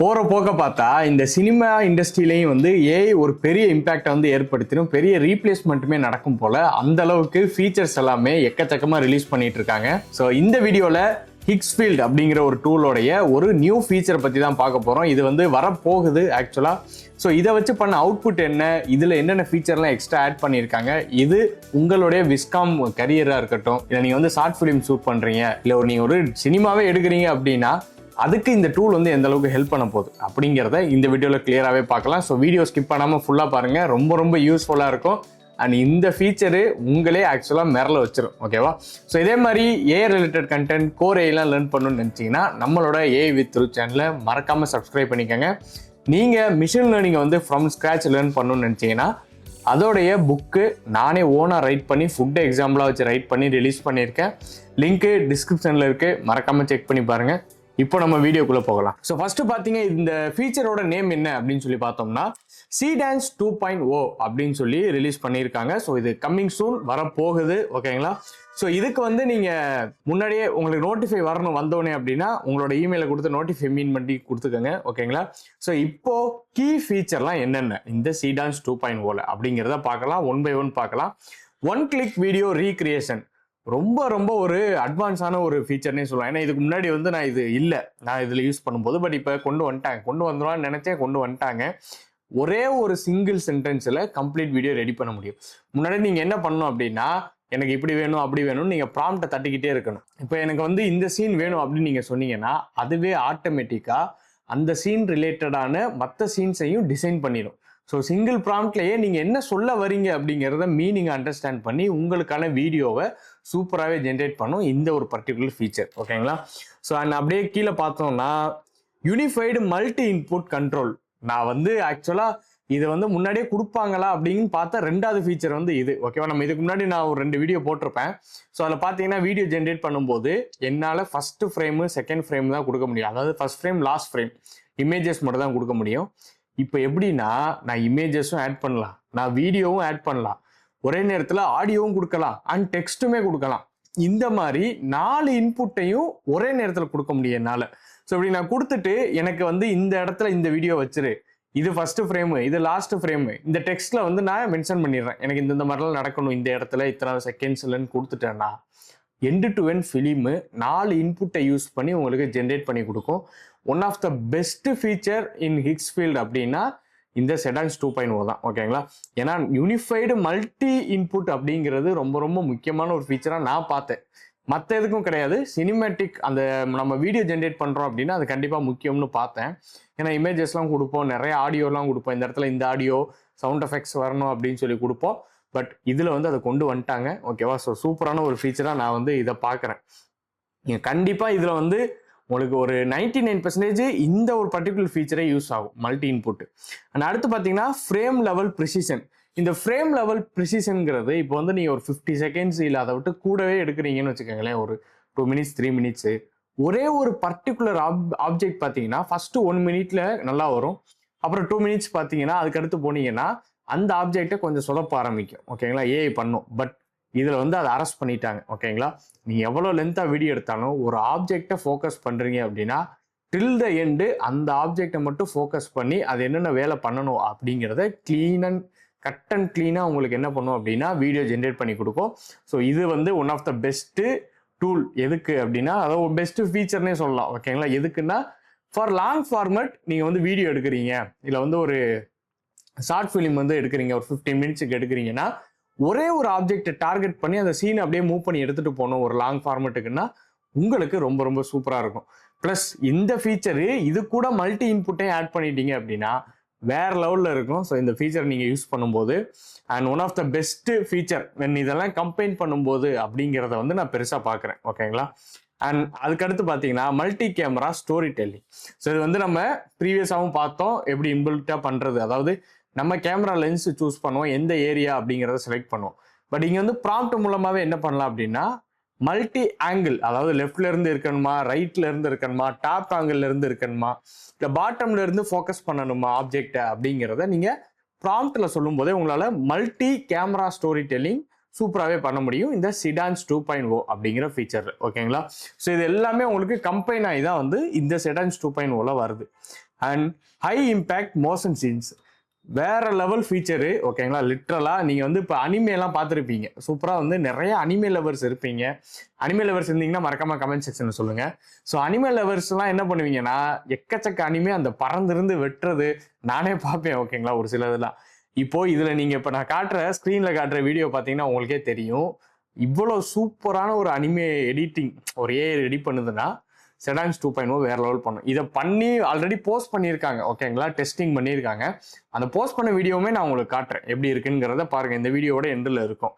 போற போக்க பார்த்தா இந்த சினிமா இண்டஸ்ட்ரியிலையும் வந்து ஏஐ ஒரு பெரிய இம்பாக்டை வந்து ஏற்படுத்திடும், பெரிய ரீப்ளேஸ்மெண்ட்டுமே நடக்கும் போல. அந்த அளவுக்கு ஃபீச்சர்ஸ் எல்லாமே எக்கச்சக்கமா ரிலீஸ் பண்ணிட்டு இருக்காங்க. ஸோ இந்த வீடியோல ஹிக்ஸ்ஃபீல்ட் அப்படிங்கிற ஒரு டூலோடைய ஒரு நியூ ஃபீச்சர் பத்தி தான் பார்க்க போறோம். இது வந்து வரப்போகுது ஆக்சுவலா. ஸோ இதை வச்சு பண்ண அவுட்புட் என்ன, இதுல என்னென்ன ஃபீச்சர்லாம் எக்ஸ்ட்ரா ஆட் பண்ணியிருக்காங்க, இது உங்களுடைய விஸ்காம் கரியரா இருக்கட்டும், இல்லை நீங்க வந்து ஷார்ட் ஃபிலிம் ஷூட் பண்றீங்க, இல்லை நீங்க ஒரு சினிமாவே எடுக்கிறீங்க அப்படின்னா அதுக்கு இந்த டூல் வந்து எந்த அளவுக்கு ஹெல்ப் பண்ண போகுது அப்படிங்கிறத இந்த வீடியோவில் கிளியராகவே பார்க்கலாம். ஸோ வீடியோ ஸ்கிப் பண்ணாமல் ஃபுல்லாக பாருங்கள், ரொம்ப யூஸ்ஃபுல்லாக இருக்கும். அண்ட் இந்த ஃபீச்சரு உங்களே ஆக்சுவலாக மிரள வச்சிரும். ஓகேவா? ஸோ இதே மாதிரி ஏஐ ரிலேட்டட் கண்டென்ட் கோர் ஏஐலாம் லேர்ன் பண்ணணும்னு நினச்சிங்கன்னா நம்மளோட ஏஐ வித் த்ரூ சேனலை மறக்காமல் சப்ஸ்கிரைப் பண்ணிக்கோங்க. நீங்கள் மிஷின் லேர்னிங்கை வந்து ஃப்ரம் ஸ்க்ராட்ச் லேர்ன் பண்ணணும்னு நினச்சிங்கன்னா அதோடைய புக்கு நானே ஓனாக ரைட் பண்ணி ஃபுட் எக்ஸாம்பிளாக வச்சு ரைட் பண்ணி ரிலீஸ் பண்ணியிருக்கேன். லிங்க்கு டிஸ்கிரிப்ஷனில் இருக்குது, மறக்காமல் செக் பண்ணி பாருங்கள். இப்போ நம்ம வீடியோக்குள்ள போகலாம். ஸோ ஃபர்ஸ்ட் பார்த்தீங்க, இந்த ஃபீச்சரோட நேம் என்ன அப்படின்னு சொல்லி பார்த்தோம்னா Seedance 2.0 அப்படின்னு சொல்லி ரிலீஸ் பண்ணியிருக்காங்க. ஸோ இது கம்மிங் சூன் வரப்போகுது. ஓகேங்களா? ஸோ இதுக்கு வந்து நீங்கள் முன்னாடியே உங்களுக்கு நோட்டிஃபை வரணும் வந்தோடனே அப்படின்னா உங்களோட இமெயிலை கொடுத்து நோட்டிஃபை மீன் பண்ணி கொடுத்துக்கோங்க. ஓகேங்களா? ஸோ இப்போ கீ ஃபீச்சர்லாம் என்னென்ன இந்த Seedance 2.0 அப்படிங்கிறத பார்க்கலாம். ஒன் பை ஒன் பார்க்கலாம். ஒன் கிளிக் வீடியோ ரீக்ரியேஷன் ரொம்ப ஒரு அட்வான்ஸான ஒரு ஃபீச்சர்னே சொல்லலாம். ஏன்னா இதுக்கு முன்னாடி வந்து நான் இதில் யூஸ் பண்ணும்போது, பட் இப்போ கொண்டு வந்துருவான்னு நினைச்சேன், கொண்டு வந்துட்டாங்க. ஒரே ஒரு சிங்கிள் சென்டென்ஸில் கம்ப்ளீட் வீடியோ ரெடி பண்ண முடியும். முன்னாடி நீங்கள் என்ன பண்ணணும் அப்படின்னா, எனக்கு இப்படி வேணும் அப்படி வேணும்னு நீங்கள் ப்ராம்ப்டை தட்டிக்கிட்டே இருக்கணும். இப்போ எனக்கு வந்து இந்த சீன் வேணும் அப்படின்னு நீங்கள் சொன்னீங்கன்னா அதுவே ஆட்டோமேட்டிக்காக அந்த சீன் ரிலேட்டடான மற்ற சீன்ஸையும் டிசைன் பண்ணிடும். ஸோ சிங்கிள் ப்ராம்ப்ட்லேயே நீங்கள் என்ன சொல்ல வரீங்க அப்படிங்கிறத மீனிங் அண்டர்ஸ்டாண்ட் பண்ணி உங்களுக்கான வீடியோவை சூப்பராகவே ஜென்ரேட் பண்ணும் இந்த ஒரு பர்டிகுலர் ஃபீச்சர். ஓகேங்களா? ஸோ அண்ட் அப்படியே கீழே பார்த்தோம்னா யூனிஃபைடு மல்டி இன்புட் கண்ட்ரோல். நான் வந்து ஆக்சுவலாக இதை வந்து முன்னாடியே கொடுப்பாங்களா அப்படின்னு பார்த்தா ரெண்டாவது ஃபீச்சர் வந்து இது. ஓகேவா? நம்ம இதுக்கு முன்னாடி நான் ஒரு 2 வீடியோ போட்டிருப்பேன். ஸோ அதில் பார்த்தீங்கன்னா வீடியோ ஜென்ரேட் பண்ணும்போது என்னால் ஃபஸ்ட்டு ஃப்ரேமு செகண்ட் ஃப்ரேம் தான் கொடுக்க முடியும். அதாவது first frame last frame images மட்டும் தான் கொடுக்க முடியும். இப்போ எப்படின்னா நான் இமேஜஸும் ஆட் பண்ணலாம், நான் வீடியோவும் ஆட் பண்ணலாம், ஒரே நேரத்தில் ஆடியோவும் கொடுக்கலாம் அண்ட் டெக்ஸ்ட்டுமே கொடுக்கலாம். இந்த மாதிரி 4 இன்புட்டையும் ஒரே நேரத்தில் கொடுக்க முடியும் என்னால். ஸோ இப்படி நான் கொடுத்துட்டு எனக்கு வந்து இந்த இடத்துல இந்த வீடியோ வச்சிரு, இது ஃபர்ஸ்ட் ஃப்ரேமு, இது லாஸ்ட் ஃப்ரேமு, இந்த டெக்ஸ்ட்ல வந்து நான் மென்ஷன் பண்ணிடுறேன், எனக்கு இந்த மாதிரிலாம் நடக்கணும், இந்த இடத்துல இத்தனை செகண்ட்ஸ்லன்னு கொடுத்துட்டேன்னா எண்டு டு எண்ட் ஃபிலிமு 4 இன்புட்டை யூஸ் பண்ணி உங்களுக்கு ஜென்ரேட் பண்ணி கொடுக்கும். One of the best feature in Higgsfield அப்படின்னா இந்த Seedance 2.0 தான். ஓகேங்களா? ஏன்னா யூனிஃபைடு மல்டி இன்புட் அப்படிங்கிறது ரொம்ப முக்கியமான ஒரு ஃபீச்சராக நான் பார்த்தேன். மற்ற எதுக்கும் கிடையாது, சினிமேட்டிக் அந்த நம்ம வீடியோ ஜென்ரேட் பண்ணுறோம் அப்படின்னா அது கண்டிப்பாக முக்கியம்னு பார்த்தேன். ஏன்னா இமேஜஸ்லாம் கொடுப்போம், நிறைய ஆடியோலாம் கொடுப்போம், இந்த இடத்துல இந்த ஆடியோ சவுண்ட் எஃபெக்ட்ஸ் வரணும் அப்படின்னு சொல்லி கொடுப்போம். பட் இதில் வந்து அதை கொண்டு வந்துட்டாங்க. ஓகேவா? ஸோ சூப்பரான ஒரு ஃபீச்சராக நான் வந்து இதை பார்க்குறேன். நீங்கள் கண்டிப்பாக இதில் வந்து உங்களுக்கு ஒரு 99% இந்த ஒரு பர்டிகுலர் ஃபீச்சரே யூஸ் ஆகும், மல்டி இன்புட். அண்ட் அடுத்து பார்த்தீங்கன்னா ஃப்ரேம் லெவல் ப்ரிசிஷன். இந்த ஃப்ரேம் லெவல் ப்ரிசிஷனுங்கிறது இப்போ வந்து நீங்கள் ஒரு 50 செகண்ட்ஸ் இல்லை அதை விட்டு கூடவே எடுக்கிறீங்கன்னு வச்சுக்கோங்களேன், ஒரு 2 மினிட்ஸ் 3 மினிட்ஸு, ஒரே ஒரு பர்டிகுலர் ஆப்ஜெக்ட் பார்த்தீங்கன்னா ஃபஸ்ட்டு 1 மினிட்ல நல்லா வரும். அப்புறம் 2 மினிட்ஸ் பார்த்தீங்கன்னா அதுக்கடுத்து போனீங்கன்னா அந்த ஆப்ஜெக்டை கொஞ்சம் சொதப்ப ஆரம்பிக்கும். ஓகேங்களா? ஏஐ பண்ணும். பட் இதில் வந்து அதை அரெஸ்ட் பண்ணிட்டாங்க. ஓகேங்களா? நீங்கள் எவ்வளோ லென்த்தாக வீடியோ எடுத்தாலும் ஒரு ஆப்ஜெக்டை ஃபோக்கஸ் பண்ணுறீங்க அப்படின்னா டில் த எண்டு அந்த ஆப்ஜெக்டை மட்டும் ஃபோக்கஸ் பண்ணி அது என்னென்ன வேலை பண்ணணும் அப்படிங்கிறத கட் அண்ட் க்ளீனாக உங்களுக்கு என்ன பண்ணும் அப்படின்னா வீடியோ ஜென்ரேட் பண்ணி கொடுக்கும். ஸோ இது வந்து one of the best tool. எதுக்கு அப்படின்னா அதாவது ஒரு பெஸ்ட்டு ஃபீச்சர்னே சொல்லலாம். ஓகேங்களா? எதுக்குன்னா ஃபார் லாங் ஃபார்மேட் நீங்கள் வந்து வீடியோ எடுக்கிறீங்க, இல்லை வந்து ஒரு ஷார்ட் ஃபிலிம் வந்து எடுக்கிறீங்க, ஒரு 15 மினிட்ஸுக்கு எடுக்கிறீங்கன்னா ஒரே ஒரு ஆப்ஜெக்டை டார்கெட் பண்ணி அந்த சீனை அப்படியே மூவ் பண்ணி எடுத்துகிட்டு போகணும் ஒரு லாங் ஃபார்மேட்டுக்குன்னா உங்களுக்கு ரொம்ப சூப்பராக இருக்கும். ப்ளஸ் இந்த ஃபீச்சரு இது கூட மல்டி இன்புட்டையும் ஆட் பண்ணிட்டீங்க அப்படின்னா வேற லெவலில் இருக்கும். ஸோ இந்த ஃபீச்சர் நீங்கள் யூஸ் பண்ணும்போது and one of the best feature when இதெல்லாம் கம்பைன் பண்ணும்போது அப்படிங்கிறத வந்து நான் பெருசாக பார்க்குறேன். ஓகேங்களா? அண்ட் அதுக்கடுத்து பார்த்தீங்கன்னா multi camera story telling. So இது வந்து நம்ம ப்ரீவியஸாகவும் பார்த்தோம் எப்படி இன்பில்ட்டாக பண்ணுறது. அதாவது நம்ம கேமரா லென்ஸ் சூஸ் பண்ணுவோம், எந்த ஏரியா அப்படிங்கிறத செலக்ட் பண்ணுவோம். பட் இங்கே வந்து ப்ராம்ப்ட் மூலமாகவே என்ன பண்ணலாம் அப்படின்னா மல்டி ஆங்கிள், அதாவது லெஃப்ட்ல இருந்து இருக்கணுமா, ரைட்ல இருந்து இருக்கணுமா, டாப் ஆங்கிள் இருந்து இருக்கணுமா, இல்லை பாட்டம்ல இருந்து ஃபோக்கஸ் பண்ணணுமா ஆப்ஜெக்டை அப்படிங்கிறத நீங்கள் ப்ராம்ப்ட்ல சொல்லும் போதே உங்களால் மல்டி கேமரா ஸ்டோரி டெல்லிங் சூப்பராகவே பண்ண முடியும் இந்த Seedance 2.0 அப்படிங்கிற ஃபீச்சர். ஓகேங்களா? ஸோ இது எல்லாமே உங்களுக்கு கம்பைன் ஆகி தான் வந்து இந்த Seedance 2.0 வருது. And high impact motion scenes, வேற லெவல் ஃபீச்சரு. ஓகேங்களா, லிட்ரலா நீங்க வந்து இப்போ அனிமே எல்லாம் பார்த்துருப்பீங்க. சூப்பரா வந்து நிறைய அனிமே லவர்ஸ் இருப்பீங்க. அனிமே லவர்ஸ் இருந்தீங்கன்னா மறக்காம கமெண்ட் செக்ஷன்ல சொல்லுங்க. ஸோ அனிமே லவர்ஸ் எல்லாம் என்ன பண்ணுவீங்கன்னா, எக்கச்சக்க அனிமே அந்த பறந்திருந்து வெட்டுறது நானே பார்ப்பேன். ஓகேங்களா, ஒரு சிலதெல்லாம். இப்போ இதுல நீங்க இப்ப நான் காட்டுற ஸ்கிரீன்ல காட்டுற வீடியோ பாத்தீங்கன்னா உங்களுக்கே தெரியும். இவ்வளவு சூப்பரான ஒரு அனிமே எடிட்டிங் ஒரு ஏஐ ரெடி பண்ணுதுன்னா செடான்ஸ் 2.0 வேற லெவல் பண்ணும். இதை பண்ணி ஆல்ரெடி போஸ்ட் பண்ணியிருக்காங்க. ஓகேங்களா, டெஸ்டிங் பண்ணியிருக்காங்க. அந்த போஸ்ட் பண்ண வீடியோவுமே நான் உங்களுக்கு காட்டுறேன் எப்படி இருக்குங்கிறத பாருங்க. இந்த வீடியோவோட எண்டில் இருக்கும்.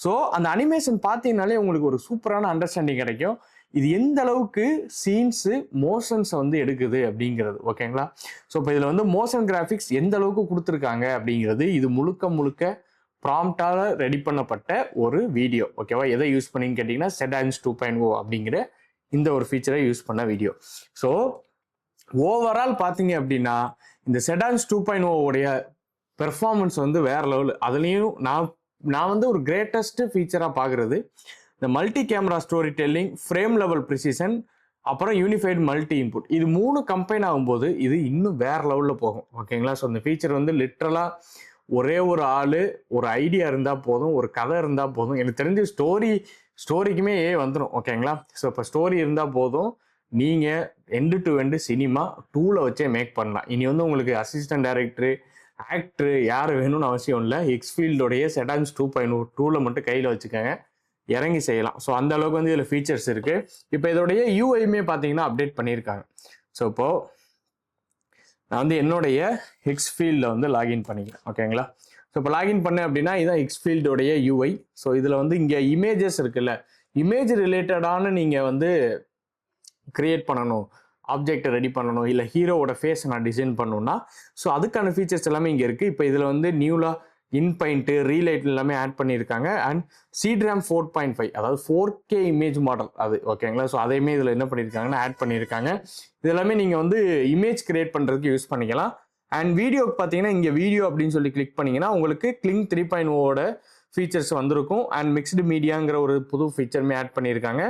ஸோ அந்த அனிமேஷன் பார்த்தீங்கன்னாலே உங்களுக்கு ஒரு சூப்பரான அண்டர்ஸ்டாண்டிங் கிடைக்கும். இது எந்த அளவுக்கு சீன்ஸு மோஷன்ஸை வந்து எடுக்குது அப்படிங்கிறது. ஓகேங்களா, ஸோ இப்போ இதில் வந்து மோஷன் கிராஃபிக்ஸ் எந்த அளவுக்கு கொடுத்துருக்காங்க அப்படிங்கிறது இது முழுக்க முழுக்க ப்ராம்ப்டால ரெடி பண்ணப்பட்ட ஒரு வீடியோ. ஓகேவா, எதை யூஸ் பண்ணின்னு கேட்டிங்கன்னா செடான்ஸ் 2.0 அப்படிங்கிற இந்த ஒரு ஃபீச்சரை யூஸ் பண்ண வீடியோ. ஸோ ஓவரால் பார்த்தீங்க அப்படின்னா இந்த செடான்ஸ் 2.0 உடைய பெர்ஃபார்மன்ஸ் வந்து வேற லெவல். அதுலேயும் நான் வந்து ஒரு கிரேட்டஸ்ட் ஃபீச்சராக பார்க்குறது இந்த multi camera story telling, frame level precision, அப்புறம் யூனிஃபைடு மல்டி இன்புட். இது 3 கம்பைன் ஆகும்போது இது இன்னும் வேற லெவலில் போகும். ஓகேங்களா, ஸோ இந்த ஃபீச்சர் வந்து லிட்ரலாக ஒரே ஒரு ஆள் ஒரு ஐடியா இருந்தால் போதும், ஒரு கதை இருந்தால் போதும். எனக்கு தெரிஞ்சு ஸ்டோரிக்குமே வந்துடும். ஓகேங்களா, ஸோ இப்போ ஸ்டோரி இருந்தால் போதும், நீங்கள் எண்டு டு எண்டு சினிமா 2ல வச்சே மேக் பண்ணலாம். இனி வந்து உங்களுக்கு அசிஸ்டன்ட் டைரக்டரு, ஆக்டரு யார் வேணும்னு அவசியம் இல்லை. எக்ஸ்ஃபீல்டோடைய செடான்ஸ் 2.0 2ல மட்டும் கையில் வச்சுக்கோங்க, இறங்கி செய்யலாம். ஸோ அந்த அளவுக்கு வந்து இதில் ஃபீச்சர்ஸ் இருக்குது. இப்போ இதோடைய யூஐயுமே பார்த்தீங்கன்னா அப்டேட் பண்ணியிருக்காங்க. ஸோ இப்போது நான் வந்து என்னுடைய எக்ஸ்ஃபீல்டில் வந்து லாகின் பண்ணிக்கிறேன். ஓகேங்களா, ஸோ இப்போ லாகின் பண்ணேன் அப்படின்னா இதுதான் எக்ஸ்ஃபீல்டோடைய யூஐ. ஸோ இதில் வந்து இங்கே இமேஜஸ் இருக்குல்ல, இமேஜ் ரிலேட்டடான நீங்கள் வந்து கிரியேட் பண்ணணும், ஆப்ஜெக்டை ரெடி பண்ணணும், இல்லை ஹீரோவோட ஃபேஸை நான் டிசைன் பண்ணணும்னா ஸோ அதுக்கான ஃபீச்சர்ஸ் எல்லாமே இங்கே இருக்குது. இப்போ இதில் வந்து நியூலாக இன்பெயிண்ட்டு, ரீலைட் எல்லாமே ஆட் பண்ணியிருக்காங்க. அண்ட் சீட்ராம் 4.5 அதாவது 4K இமேஜ் மாடல் அது. ஓகேங்களா, ஸோ அதையுமே இதில் என்ன பண்ணியிருக்காங்கன்னா ஆட் பண்ணியிருக்காங்க. இது எல்லாமே நீங்கள் வந்து இமேஜ் கிரியேட் பண்ணுறதுக்கு யூஸ் பண்ணிக்கலாம். அண்ட் வீடியோக்கு பார்த்தீங்கன்னா இங்கே வீடியோ அப்படின்னு சொல்லி கிளிக் பண்ணிங்கன்னா உங்களுக்கு கிளிங் 3.0 ஃபீச்சர்ஸ் வந்திருக்கும். அண்ட் மிக்ஸ்டு மீடியாங்கிற ஒரு புது ஃபீச்சருமே ஆட் பண்ணியிருக்காங்க.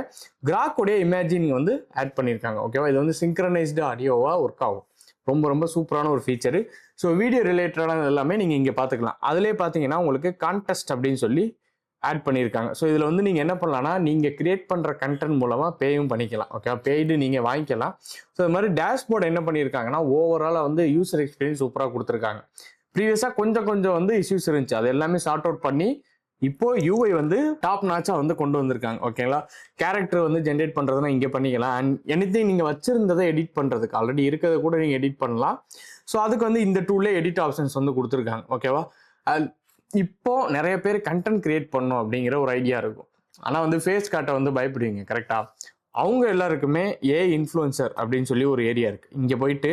கிராக்கோடைய இமேஜினிங் வந்து ஆட் பண்ணியிருக்காங்க. ஓகேவா, இது வந்து சிங்க்ரனைஸ்டு ஆடியோவாக ஒர்க் ஆகும். ரொம்ப ரொம்ப சூப்பரான ஒரு ஃபீச்சரு. ஸோ வீடியோ ரிலேட்டடான எல்லாமே நீங்கள் இங்கே பார்த்துக்கலாம். அதிலே பார்த்தீங்கன்னா உங்களுக்கு கான்டெஸ்ட் அப்படின்னு சொல்லி ஆட் பண்ணியிருக்காங்க. ஸோ இதில் வந்து நீங்கள் என்ன பண்ணலாம்னா நீங்கள் கிரியேட் பண்ணுற கண்டென்ட் மூலமாக பேயும் பண்ணிக்கலாம். ஓகே, பெய்டு நீங்கள் வாங்கிக்கலாம். ஸோ இது மாதிரி டேஷ்போர்டு என்ன பண்ணியிருக்காங்கன்னா ஓவராலாக வந்து யூசர் எக்ஸ்பீரியன்ஸ் சூப்பராக கொடுத்துருக்காங்க. ப்ரீவியஸாக கொஞ்சம் வந்து இஷ்யூஸ் இருந்துச்சு, அது எல்லாமே சார்ட் அவுட் பண்ணி இப்போ யூஐ வந்து டாப் நாச்சாக வந்து கொண்டு வந்திருக்காங்க. ஓகேங்களா, கேரக்டர் வந்து ஜென்ரேட் பண்ணுறதுனா இங்கே பண்ணிக்கலாம். அண்ட் எனிதிங் நீங்கள் வச்சிருந்ததை எடிட் பண்ணுறதுக்கு ஆல்ரெடி இருக்கிறத கூட நீங்கள் எடிட் பண்ணலாம். ஸோ அதுக்கு வந்து இந்த டூல்லே எடிட் ஆப்ஷன்ஸ் வந்து கொடுத்துருக்காங்க. ஓகேவா, இப்போ நிறைய பேர் கண்டென்ட் கிரியேட் பண்ணணும் அப்படிங்கிற ஒரு ஐடியா இருக்கும். ஆனால் வந்து ஃபேஸ் காட்ட வந்து பயப்படுவீங்க. கரெக்டாக, அவங்க எல்லாருக்குமே இன்ஃப்ளூயன்சர் அப்படின்னு சொல்லி ஒரு ஏரியா இருக்குது. இங்கே போயிட்டு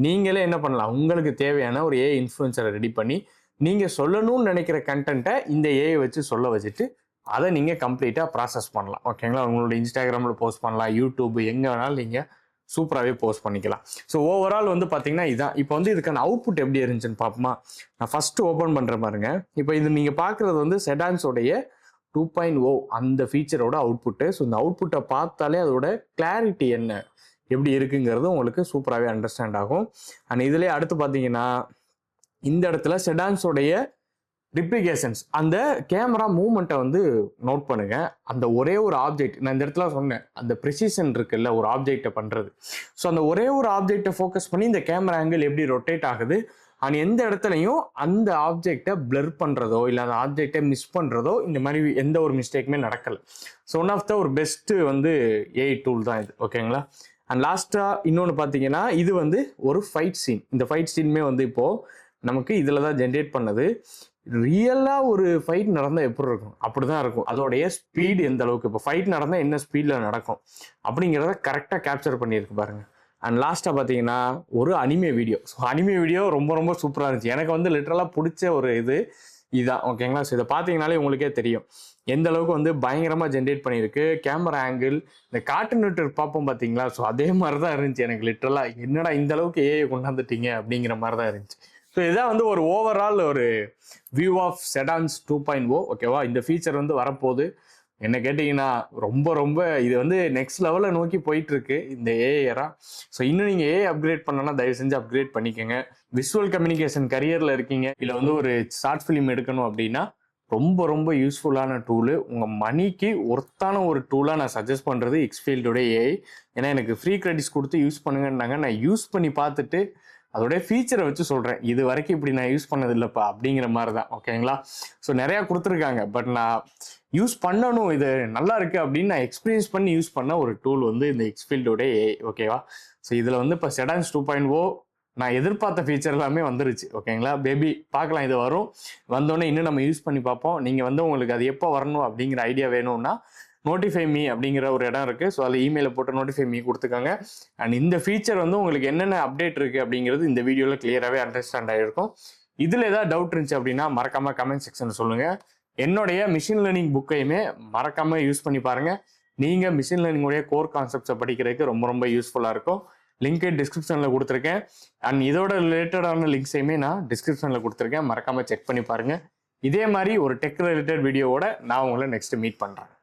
நீங்களே என்ன பண்ணலாம், உங்களுக்கு தேவையான ஒரு இன்ஃப்ளூயன்சரை ரெடி பண்ணி நீங்கள் சொல்லணும்னு நினைக்கிற கண்டென்ட்டை இந்த ஏஐ வச்சு சொல்ல வச்சுட்டு அதை நீங்கள் கம்ப்ளீட்டாக ப்ராசஸ் பண்ணலாம். ஓகேங்களா, உங்களோட இன்ஸ்டாகிராமில் போஸ்ட் பண்ணலாம், யூடியூப் எங்கே வேணாலும் நீங்கள் சூப்பராகவே போஸ்ட் பண்ணிக்கலாம். ஸோ ஓவரால் வந்து பார்த்தீங்கன்னா இதுதான். இப்போ வந்து இதுக்கான அவுட்புட் எப்படி இருந்துச்சுன்னு பார்ப்போமா. நான் ஃபஸ்ட்டு ஓப்பன் பண்ணுற பாருங்க. இப்போ இது நீங்கள் பார்க்குறது வந்து செடான்ஸோடைய 2.0 அந்த ஃபீச்சரோட அவுட்புட்டு. ஸோ இந்த அவுட்புட்டை பார்த்தாலே அதோட கிளாரிட்டி என்ன எப்படி இருக்குங்கிறது உங்களுக்கு சூப்பராகவே அண்டர்ஸ்டாண்ட் ஆகும். அண்ட் இதுலேயே அடுத்து பார்த்தீங்கன்னா இந்த இடத்துல செடான்ஸோடைய ரிப்ளிகேஷன்ஸ், அந்த கேமரா மூவ்மெண்ட்டை வந்து நோட் பண்ணுங்க. அந்த ஒரே ஒரு ஆப்ஜெக்ட் நான் இந்த இடத்துல சொன்னேன், அந்த ப்ரிசிஷன் இருக்குல்ல ஒரு ஆப்ஜெக்டை பண்ணுறது. ஸோ அந்த ஒரே ஒரு ஆப்ஜெக்டை ஃபோக்கஸ் பண்ணி இந்த கேமரா ஆங்கிள் எப்படி ரொட்டேட் ஆகுது, அண்ட் எந்த இடத்துலையும் அந்த ஆப்ஜெக்டை பிளர் பண்ணுறதோ இல்லை அந்த ஆப்ஜெக்டை மிஸ் பண்ணுறதோ இந்த மாதிரி எந்த ஒரு மிஸ்டேக்குமே நடக்கலை. ஸோ ஒன் ஆஃப் த ஒரு பெஸ்ட்டு வந்து ஏஐ டூல் தான் இது. ஓகேங்களா, அண்ட் லாஸ்ட்டாக இன்னொன்று பார்த்தீங்கன்னா இது வந்து ஒரு ஃபைட் சீன். இந்த ஃபைட் சீனுமே வந்து இப்போது நமக்கு இதில் தான் ஜென்ரேட் பண்ணது. ரியலாக ஒரு ஃபைட் நடந்தால் எப்படி இருக்கும் அப்படிதான் இருக்கும். அதோடைய ஸ்பீடு எந்த அளவுக்கு, இப்போ ஃபைட் நடந்தால் என்ன ஸ்பீடில் நடக்கும் அப்படிங்கிறத கரெக்டாக கேப்சர் பண்ணியிருக்கு பாருங்க. அண்ட் லாஸ்ட்டாக பார்த்தீங்கன்னா ஒரு anime video. So anime video ரொம்ப ரொம்ப சூப்பராக இருந்துச்சு. எனக்கு வந்து லிட்டரலாக பிடிச்ச ஒரு இதுதான். ஓகேங்களா, ஸோ இதை பார்த்தீங்கனாலே உங்களுக்கே தெரியும் எந்த அளவுக்கு வந்து பயங்கரமாக ஜென்ரேட் பண்ணியிருக்கு. கேமரா ஆங்கிள், இந்த கார்ட்டூன் நெட்வொர்க் பார்ப்போம் பார்த்தீங்களா, ஸோ அதே மாதிரி தான் இருந்துச்சு. எனக்கு லிட்டரலாக என்னடா இந்த அளவுக்கு ஏஐ கொண்டாந்துட்டீங்க அப்படிங்கிற மாதிரி தான் இருந்துச்சு. ஸோ இதான் வந்து ஒரு ஓவரால் ஒரு வியூ ஆஃப் செடான்ஸ் 2.0. ஓகேவா, இந்த ஃபீச்சர் வந்து வரப்போகுது. என்ன கேட்டிங்கன்னா ரொம்ப ரொம்ப இது வந்து நெக்ஸ்ட் லெவலில் நோக்கி போயிட்டு இருக்கு இந்த ஏஐரா. ஸோ இன்னும் நீங்கள் ஏஐ அப்கிரேட் பண்ணனா தயவு செஞ்சு அப்கிரேட் பண்ணிக்கோங்க. விஷுவல் கம்யூனிகேஷன் கரியரில் இருக்கீங்க, இல்லை வந்து ஒரு ஷார்ட் ஃபிலிம் எடுக்கணும் அப்படின்னா ரொம்ப ரொம்ப யூஸ்ஃபுல்லான டூலு. உங்கள் மணிக்கு ஒர்த்தான ஒரு டூலாக நான் சஜஸ்ட் பண்ணுறது எக்ஸ்ஃபீல்டோட ஏஐ. ஏன்னா எனக்கு ஃப்ரீ கிரெடிட்ஸ் கொடுத்து யூஸ் பண்ணுங்கன்னாங்க. நான் யூஸ் பண்ணி பார்த்துட்டு அதோடைய ஃபீச்சரை வச்சு சொல்கிறேன். இது வரைக்கும் இப்படி நான் யூஸ் பண்ணது இல்லைப்பா அப்படிங்கிற மாதிரி தான். ஓகேங்களா? ஸோ நிறையா கொடுத்துருக்காங்க. பட் நான் யூஸ் பண்ணணும், இது நல்லா இருக்குது அப்படின்னு நான் எக்ஸ்பீரியன்ஸ் பண்ணி யூஸ் பண்ண ஒரு டூல் வந்து இந்த எக்ஸ்ஃபீல்டோட ஏஐ. ஓகேவா? ஸோ இதில் வந்து இப்போ செடான்ஸ் 2.0 நான் எதிர்பார்த்த ஃபீச்சர் எல்லாமே வந்துருச்சு. ஓகேங்களா? பேபி பார்க்கலாம், இது வரும். வந்தோடனே இன்னும் நம்ம யூஸ் பண்ணி பார்ப்போம். நீங்கள் வந்து உங்களுக்கு அது எப்போ வரணும் அப்படிங்கிற ஐடியா வேணும்னா நோட்டிஃபை மீ அப்படிங்கிற ஒரு இடம் இருக்குது. ஸோ அதில் இமெயிலை போட்டு நோட்டிஃபை மீ கொடுத்துக்காங்க. அண்ட் இந்த ஃபீச்சர் வந்து உங்களுக்கு என்னென்ன அப்டேட் இருக்குது அப்படிங்கிறது இந்த வீடியோவில் கிளியராகவே அண்டர்ஸ்டாண்ட் ஆகிருக்கும். இதில் ஏதாவது டவுட் இருந்துச்சு அப்படின்னா மறக்காமல் கமெண்ட் செக்ஷனில் சொல்லுங்கள். என்னுடைய மிஷின் லேர்னிங் புக்கையுமே மறக்காமல் யூஸ் பண்ணி பாருங்கள். நீங்கள் மிஷின் லேர்னிங்குடைய கோர் கான்செப்ட்ஸை படிக்கிறதுக்கு ரொம்ப ரொம்ப யூஸ்ஃபுல்லாக இருக்கும். லிங்க் டிஸ்கிரிப்ஷனில் கொடுத்துருக்கேன். அண்ட் இதோட ரிலேட்டடான லிங்க்ஸையுமே நான் டிஸ்கிரிப்ஷனில் கொடுத்துருக்கேன். மறக்காமல் செக் பண்ணி பாருங்கள். இதே மாதிரி ஒரு டெக் ரிலேட்டட் வீடியோவோட நான் உங்களை நெக்ஸ்ட் மீட் பண்ணுறேன்.